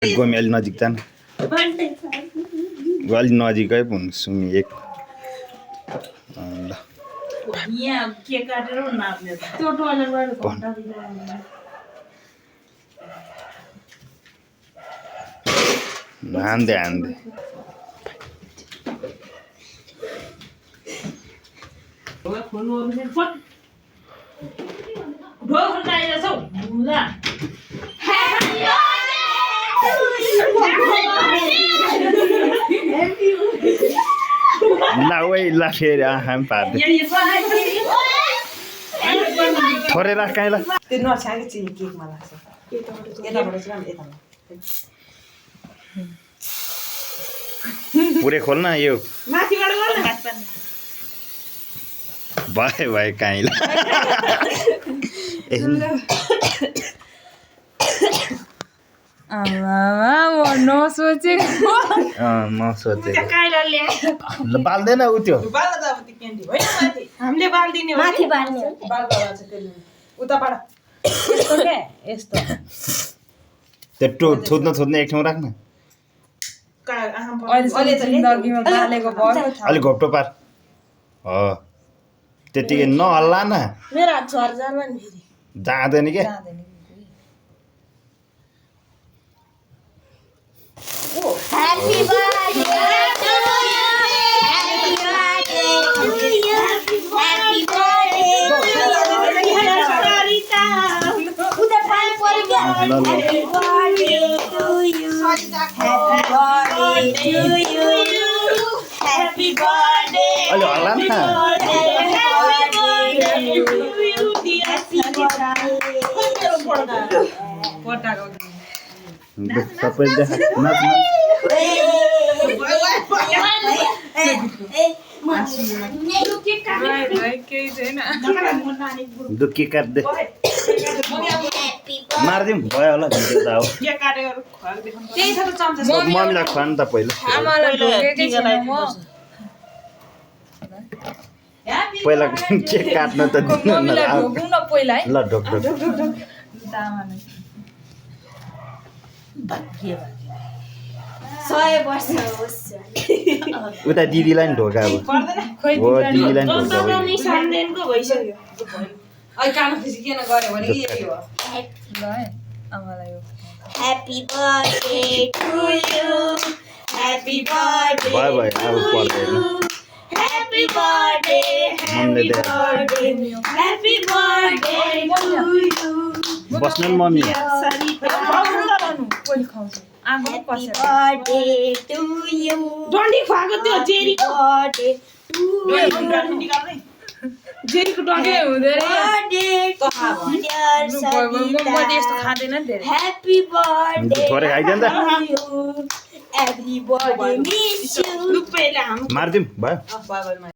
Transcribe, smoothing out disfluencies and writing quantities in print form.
गमी अलि नजिक जान अलि नजिकै पुग्नु सुमी एक ल यहाँ केक काटेर नाप्ने त्यो टोयलेटबाट घन्टा हान्दे ल ओइ ल फेरि हामी पार्दै थोरै राख काहीँ ल त्यो नछाके चाहिँ केकमा लाग्छ यताबाट चाहिँ यताबाट पुरै खोल्न यो माथिबाट गर्न भयो काहीँ ल नसोचेको म सोचेको ल बाल्दैन उ त्यो बाल्दा त अब त्यो क्यान्डी होइन माथि हामीले बाल्दिने हो माथि बाल्ने हो बाल्दा चाहिँ त्यसले उताबाट यस्तो के यस्तो त्यो थुत्न एक ठाउँ राख्न अहिले जिन्दगीमा बालेको भयो अलिक घोप्टो पार हो त्यतिकै नहल्ला न मेरो हात झर जाला नि फेरि जाँदैन के Happy birthday to you. Happy birthday to you. Happy birthday to you. उता पानी पर्यो क्या? Happy birthday to you. Happy birthday to you. Happy birthday. अलि हल्ला न सबै देखा नाच दुःखी काट्दै मारिदिउँ भयो होला भिडियो त अब मम्मीलाई खुवाउनु त पहिला पहिला केक काट्न त दिनु न ल ढोक उता दिदीलाई नि ढोका अब हो दिदीलाई नि ढोका Happy birthday to you. Happy birthday भयो अब to पर्दैन you. Happy birthday. मम्मीले they Happy birthday to you. बस्नु नि mummy Happy birthday to you. डन्डी खुवाएको त्यो जेरीको Birthday to you. जेरीको डन्डी Birthday to dear Sanita. Happy birthday थोरै खाइदियो नि त to you. Everybody miss you. लुपेले हाम्रो मारिदिउँ भयो बाबाले